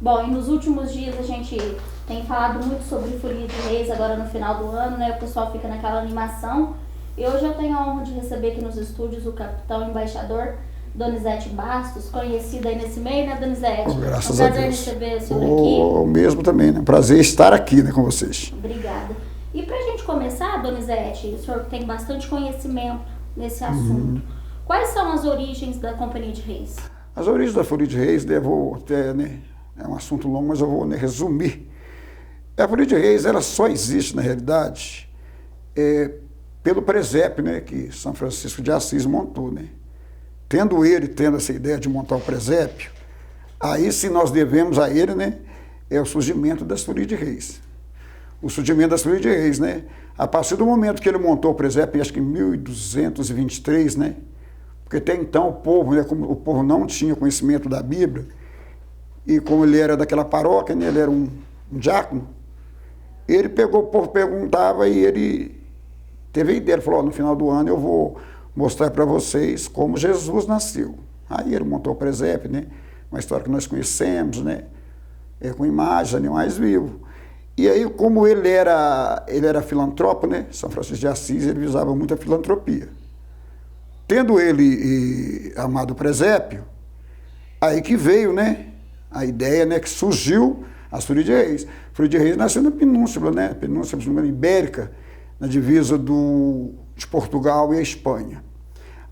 Bom, e nos últimos dias a gente tem falado muito sobre Folia de Reis, agora no final do ano, né? O pessoal fica naquela animação. E hoje eu tenho a honra de receber aqui nos estúdios o capitão embaixador Donizete Bastos, conhecido aí nesse meio, né, Donizete? Graças a Deus. Prazer receber o senhor aqui. O mesmo também, né? Prazer estar aqui, né, com vocês. Obrigada. E pra gente começar, Donizete, o senhor tem bastante conhecimento nesse assunto. Quais são as origens da Companhia de Reis? As origens da Folia de Reis, né, vou até, né, é um assunto longo, mas eu vou, né, resumir. A Folia de Reis, ela só existe, na realidade, pelo presépio, né, que São Francisco de Assis montou, né? Tendo essa ideia de montar o presépio, aí sim nós devemos a ele, né, o surgimento das Folias de Reis. O surgimento das Folias de Reis, né? A partir do momento que ele montou o presépio, acho que em 1223, né? Porque até então o povo, né, como o povo não tinha conhecimento da Bíblia, e como ele era daquela paróquia, né, ele era um diácono, ele pegou, o povo perguntava e ele teve a ideia, ele falou, no final do ano eu vou mostrar para vocês como Jesus nasceu. Aí ele montou o presépio, né, uma história que nós conhecemos, né, com imagens, animais vivos. E aí, como ele era filantropo, né, São Francisco de Assis, ele visava muito a filantropia. Tendo ele amado o presépio, aí que veio, né, a ideia, né, que surgiu as Folias de Reis. A Folia de Reis nasceu na Península, né, Península Ibérica, na divisa de Portugal e a Espanha.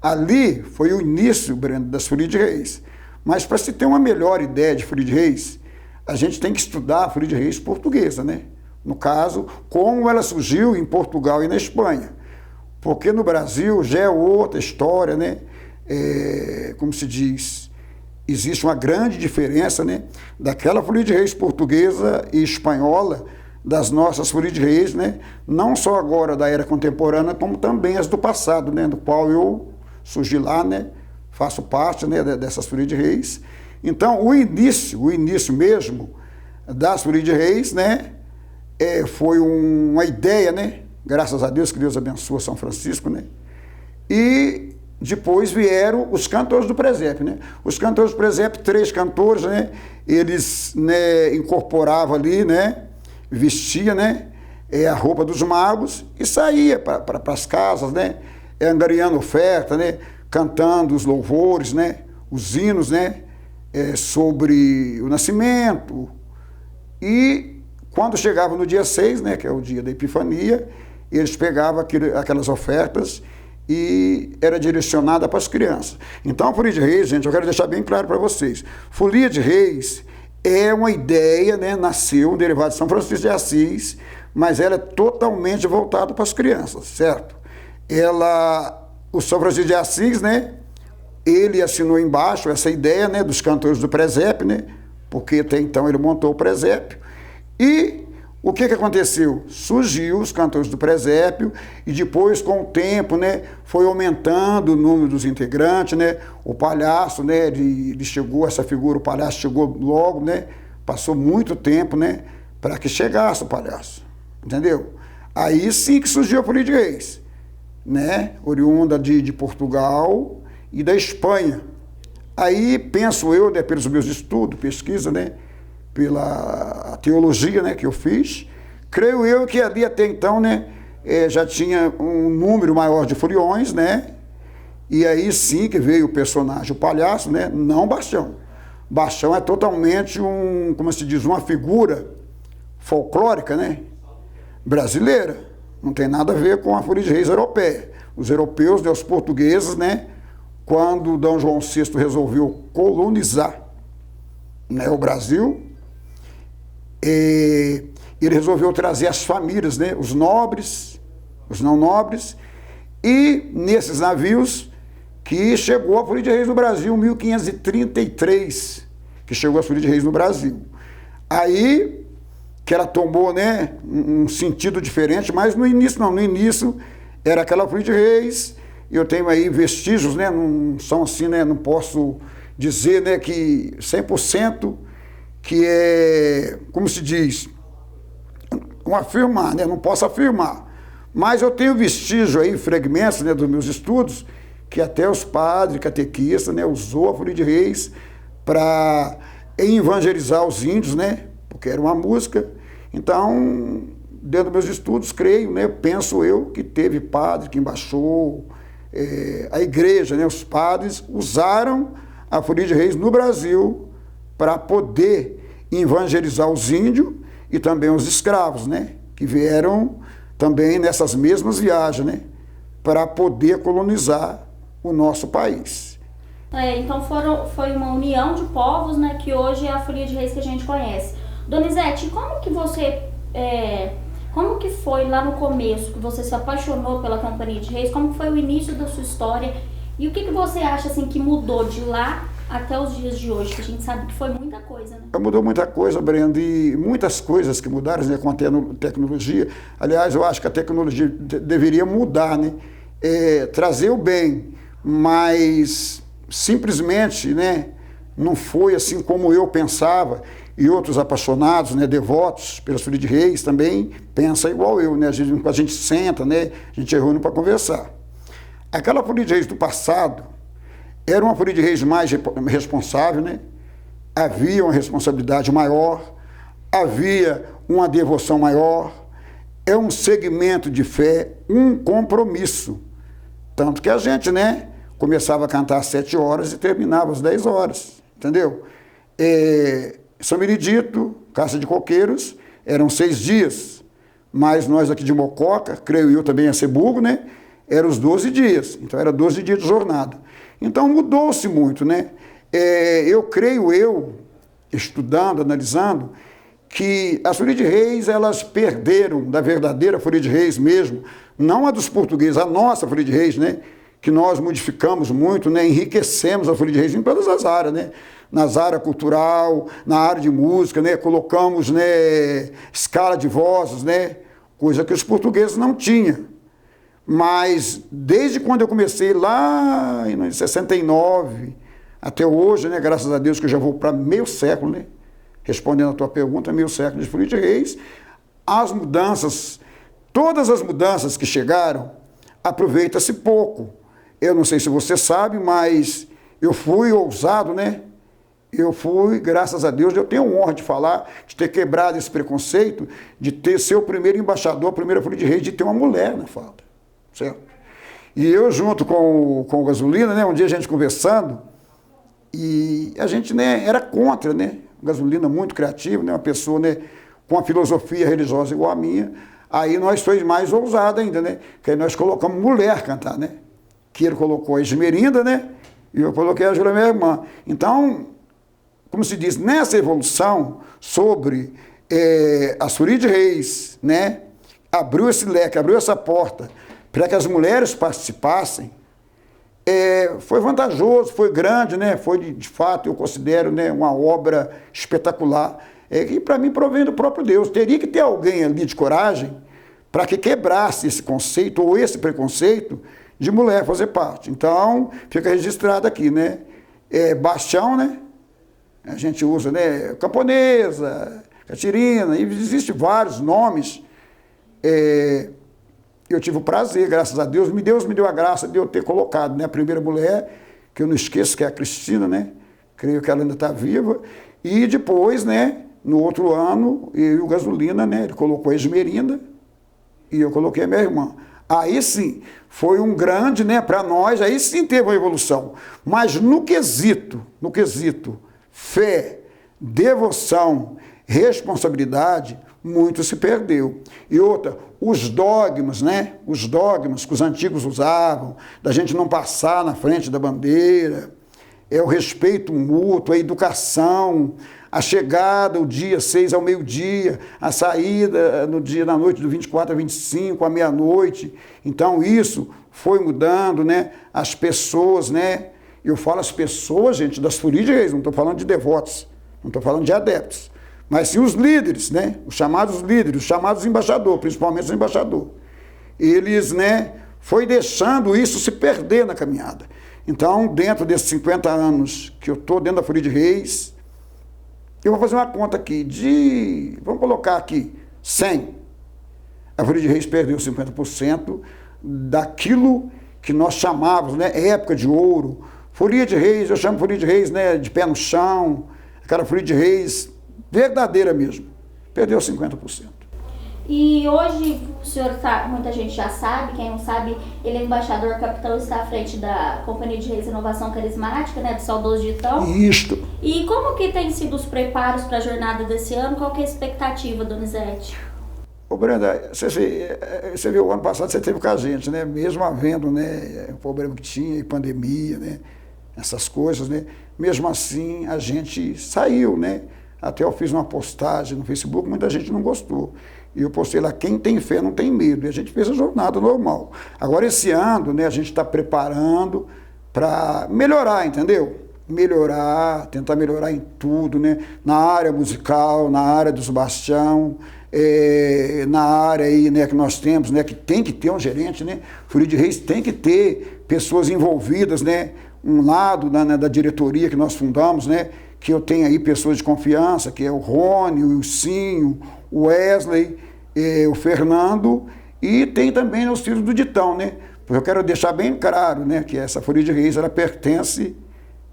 Ali foi o início, Breno, das Folias de Reis. Mas para se ter uma melhor ideia de Folia de Reis, a gente tem que estudar a Folia de Reis portuguesa, né? No caso, como ela surgiu em Portugal e na Espanha. Porque no Brasil já é outra história, né? Como se diz, existe uma grande diferença, né, daquela Folia de Reis portuguesa e espanhola, das nossas Folias de Reis, né, não só agora da era contemporânea, como também as do passado, né, do qual eu surgi lá, né, faço parte, né, dessas Folias de Reis. Então, o início mesmo das Folias de Reis, né, foi uma ideia, né, graças a Deus, que Deus abençoa São Francisco, né, e depois vieram os cantores do presépio, né? Os cantores do presépio, 3 cantores, né? Eles, né, incorporavam ali, né? Vestia, né? A roupa dos magos e saía para as casas, né? Angariando oferta, né? Cantando os louvores, né? Os hinos, né? Sobre o nascimento. E quando chegava no dia 6, né? Que é o dia da Epifania, eles pegavam aquelas ofertas e era direcionada para as crianças. Então, a Folia de Reis, gente, eu quero deixar bem claro para vocês. Folia de Reis é uma ideia, né, nasceu, um derivado de São Francisco de Assis, mas ela é totalmente voltada para as crianças, certo? O São Francisco de Assis, né, ele assinou embaixo essa ideia, né, dos cantores do presépio, né, porque até então ele montou o presépio, e o que aconteceu? Surgiu os cantores do presépio e depois, com o tempo, né, foi aumentando o número dos integrantes, né? O palhaço, né, ele chegou, essa figura, o palhaço chegou logo, né? Passou muito tempo, né, para que chegasse o palhaço, entendeu? Aí sim que surgiu a Folia de Reis, né? Oriunda de Portugal e da Espanha. Aí, penso eu, né, pelos meus estudos, pesquisa, né, pela teologia, né, que eu fiz, creio eu que ali até então, né, já tinha um número maior de foliões, né, e aí sim que veio o personagem, o palhaço, né, não Bastião. Bastião é totalmente como se diz, uma figura folclórica, né, brasileira, não tem nada a ver com a Folia de Reis europeia. Os europeus, né, os portugueses, né, quando D. João VI resolveu colonizar, né, o Brasil, ele resolveu trazer as famílias, né, os nobres, os não nobres, e nesses navios que chegou a Folia de Reis no Brasil em 1533, que chegou a Folia de Reis no Brasil. Aí que ela tomou, né, um sentido diferente, mas no início não, no início era aquela Folia de Reis, eu tenho aí vestígios, né, não são assim, né, não posso dizer, né, que 100%, que é, como se diz, afirmar, né? Não posso afirmar. Mas eu tenho vestígio aí, fragmentos, né, dos meus estudos, que até os padres, catequistas, né, usou a Folia de Reis para em evangelizar os índios, né? Porque era uma música. Então, dentro dos meus estudos, creio, né? Penso eu que teve padre que embaixou, a igreja, né? Os padres usaram a Folia de Reis no Brasil para poder evangelizar os índios e também os escravos, né? Que vieram também nessas mesmas viagens, né? Para poder colonizar o nosso país. Então foi uma união de povos, né, que hoje é a Folia de Reis que a gente conhece. Donizete, como que você, como que foi lá no começo que você se apaixonou pela Companhia de Reis? Como foi o início da sua história? E o que você acha assim que mudou de lá até os dias de hoje? Que a gente sabe que foi muita coisa, né? Mudou muita coisa, Brenda, e muitas coisas que mudaram, né, com a tecnologia. Aliás, eu acho que a tecnologia deveria mudar, né? Trazer o bem, mas simplesmente, né, não foi assim como eu pensava, e outros apaixonados, né, devotos pelas Folias de Reis também pensam igual eu, né? A gente senta, né, a gente reúne para conversar. Aquela Folia de Reis do passado era uma Folia de Reis mais responsável, né? Havia uma responsabilidade maior, havia uma devoção maior, é um segmento de fé, um compromisso. Tanto que a gente, né, começava a cantar às 7 horas e terminava às 10 horas, entendeu? São Benedito, Caça de Coqueiros, eram 6 dias, mas nós aqui de Mococa, creio eu também a Cebugo, né, eram os 12 dias, então era 12 dias de jornada. Então mudou-se muito, né? Eu creio, estudando, analisando, que as Folias de Reis, elas perderam da verdadeira Folia de Reis mesmo, não a dos portugueses, a nossa Folia de Reis, né? Que nós modificamos muito, né? Enriquecemos a Folia de Reis em todas as áreas, né? Nas áreas cultural, na área de música, né? Colocamos, né, escala de vozes, né? Coisa que os portugueses não tinham. Mas desde quando eu comecei lá em 69 até hoje, né, graças a Deus que eu já vou para meio século, né, respondendo a tua pergunta, meio século de Folia de Reis, as mudanças, todas as mudanças que chegaram, aproveita-se pouco. Eu não sei se você sabe, mas eu fui ousado, né? Eu fui, graças a Deus, eu tenho honra de falar, de ter quebrado esse preconceito, de ter ser o primeiro embaixador, a primeira Folia de Reis, de ter uma mulher na falda, certo? E eu junto com o Gasolina, né, um dia a gente conversando, e a gente, né, era contra, né? Gasolina muito criativo, né, uma pessoa, né, com uma filosofia religiosa igual a minha. Aí nós foi mais ousado ainda, né? Que aí nós colocamos mulher cantar, né? Que ele colocou a Esmerinda, né? E eu coloquei a Júlia, minha irmã. Então, como se diz, nessa evolução sobre as Folias de Reis, né? Abriu esse leque, abriu essa porta para que as mulheres participassem. Foi vantajoso, foi grande, né? Foi de fato, eu considero, né, uma obra espetacular, que para mim provém do próprio Deus. Teria que ter alguém ali de coragem para que quebrasse esse conceito ou esse preconceito de mulher fazer parte. Então, fica registrado aqui, né? Bastião, né? A gente usa, né? Camponesa, Catirina, e existem vários nomes. Eu tive o prazer, graças a Deus, Deus me deu a graça de eu ter colocado, né, a primeira mulher, que eu não esqueço, que é a Cristina, né? Creio que ela ainda está viva. E depois, né, no outro ano, eu e o Gasolina, né, ele colocou a Esmerinda e eu coloquei a minha irmã. Aí sim, foi um grande, né, para nós, aí sim teve uma evolução. Mas no quesito, fé, devoção, responsabilidade, muito se perdeu. E outra, os dogmas, né? Os dogmas que os antigos usavam, da gente não passar na frente da bandeira, o respeito mútuo, a educação, a chegada, o dia 6 ao meio-dia, a saída no dia da noite do 24 a 25, à meia-noite. Então isso foi mudando, né? As pessoas, né? Eu falo as pessoas, gente, das Folias de Reis, não estou falando de devotos, não estou falando de adeptos. Mas sim os líderes, né? Os chamados líderes, os chamados embaixadores, principalmente os embaixadores. Eles, né, foi deixando isso se perder na caminhada. Então, dentro desses 50 anos que eu estou dentro da Folia de Reis, eu vou fazer uma conta aqui vamos colocar aqui, 100. A Folia de Reis perdeu 50% daquilo que nós chamávamos, né, época de ouro. Folia de Reis, eu chamo Folia de Reis, né, de pé no chão, aquela folia de reis verdadeira mesmo. Perdeu 50%. E hoje, o senhor muita gente já sabe, quem não sabe, ele é embaixador capitão, está à frente da Companhia de Reis Inovação Carismática, né, do saudoso Ditão. Isto. E como que tem sido os preparos para a jornada desse ano? Qual que é a expectativa, Donizete? Ô Brenda, você viu o ano passado, você teve com a gente, né, mesmo havendo, né, o problema que tinha, e pandemia, né, essas coisas, né, mesmo assim a gente saiu, né, até eu fiz uma postagem no Facebook, muita gente não gostou. E eu postei lá, quem tem fé não tem medo. E a gente fez a jornada normal. Agora, esse ano, né, a gente está preparando para melhorar, entendeu? Melhorar, tentar melhorar em tudo, né? Na área musical, na área dos bastião, na área aí, né, que nós temos, né, que tem que ter um gerente, né? Folia de Reis tem que ter pessoas envolvidas, né? Um lado da diretoria que nós fundamos, né? Que eu tenho aí pessoas de confiança, que é o Rony, o Ilcinho, o Wesley, o Fernando, e tem também os filhos do Ditão, né? Porque eu quero deixar bem claro, né, que essa Folia de Reis, ela pertence,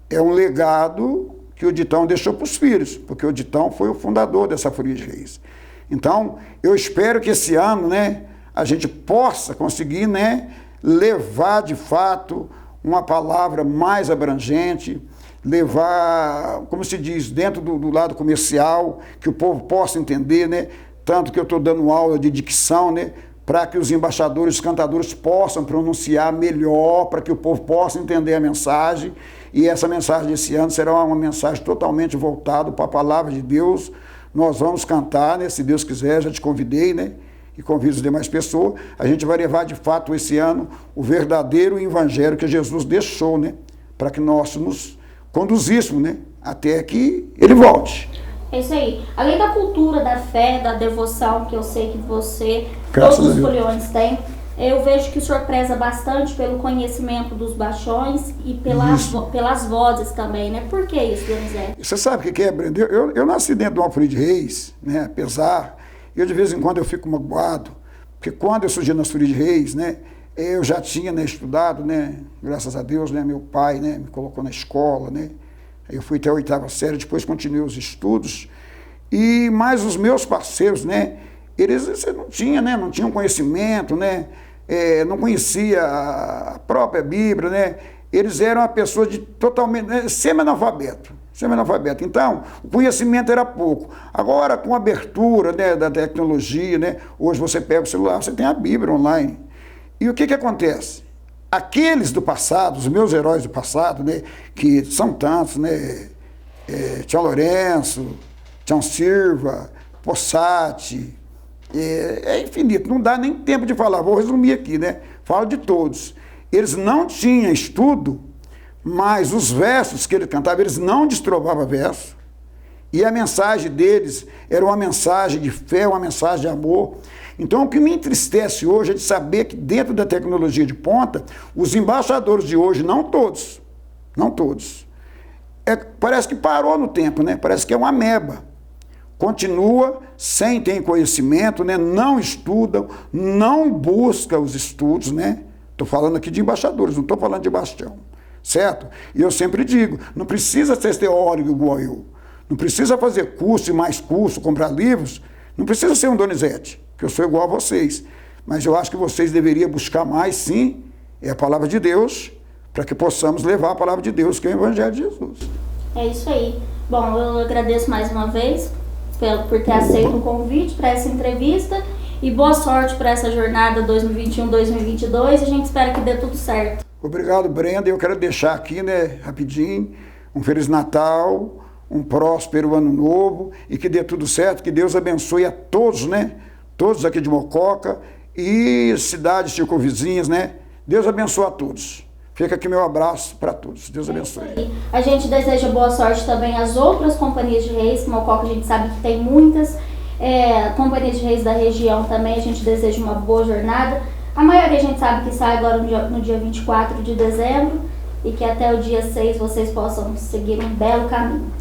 é um legado que o Ditão deixou para os filhos, porque o Ditão foi o fundador dessa Folia de Reis. Então, eu espero que esse ano, né, a gente possa conseguir, né, levar de fato uma palavra mais abrangente, levar, como se diz, dentro do lado comercial, que o povo possa entender, né? Tanto que eu estou dando aula de dicção, né? Para que os embaixadores, os cantadores possam pronunciar melhor, para que o povo possa entender a mensagem. E essa mensagem desse ano será uma mensagem totalmente voltada para a palavra de Deus. Nós vamos cantar, né? Se Deus quiser, já te convidei, né? E convido as demais pessoas. A gente vai levar de fato esse ano o verdadeiro evangelho que Jesus deixou, né? Para que nós nos conduzíssemos, né, até que ele volte. É isso aí. Além da cultura, da fé, da devoção, que eu sei que você, Graças todos os foliões têm, eu vejo que o senhor preza bastante pelo conhecimento dos baixões e pelas vozes também, né? Por que isso, Donizete? Você sabe o que é, Brenda? Eu nasci dentro de uma folia de reis, né, apesar, eu de vez em quando eu fico magoado, porque quando eu surgi nas folias de reis, né, eu já tinha, né, estudado, né, graças a Deus, né, meu pai, né, me colocou na escola, né, eu fui até a 8ª série, depois continuei os estudos, e mais os meus parceiros, né, eles não tinham, né, não tinham conhecimento, né, não conhecia a própria Bíblia, né, eles eram uma pessoa de totalmente, né, semi-analfabeto. Então, o conhecimento era pouco. Agora, com a abertura, né, da tecnologia, né, hoje você pega o celular, você tem a Bíblia online. E o que acontece? Aqueles do passado, os meus heróis do passado, né, que são tantos, né, Tião Lourenço, Tião Silva, Possati, é infinito, não dá nem tempo de falar, vou resumir aqui, né, falo de todos. Eles não tinham estudo, mas os versos que ele cantava, eles não destrovavam verso, e a mensagem deles era uma mensagem de fé, uma mensagem de amor. Então, o que me entristece hoje é de saber que dentro da tecnologia de ponta, os embaixadores de hoje, não todos, parece que parou no tempo, né? Parece que é uma ameba. Continua sem ter conhecimento, né? Não estudam, não busca os estudos, né? Estou falando aqui de embaixadores, não estou falando de bastião, certo? E eu sempre digo, não precisa ser teórico igual eu, não precisa fazer curso e mais curso, comprar livros, não precisa ser um Donizete, que eu sou igual a vocês, mas eu acho que vocês deveriam buscar mais, sim, a palavra de Deus, para que possamos levar a palavra de Deus, que é o Evangelho de Jesus. É isso aí. Bom, eu agradeço mais uma vez por ter aceito o convite para essa entrevista e boa sorte para essa jornada 2021-2022. A gente espera que dê tudo certo. Obrigado, Brenda. Eu quero deixar aqui, né, rapidinho, um Feliz Natal, um próspero Ano Novo e que dê tudo certo, que Deus abençoe a todos, né? Todos aqui de Mococa e cidades circunvizinhas, né? Deus abençoe a todos. Fica aqui meu abraço para todos. Deus abençoe. A gente deseja boa sorte também às outras companhias de reis. Mococa a gente sabe que tem muitas companhias de reis da região também. A gente deseja uma boa jornada. A maioria a gente sabe que sai agora no dia 24 de dezembro e que até o dia 6 vocês possam seguir um belo caminho.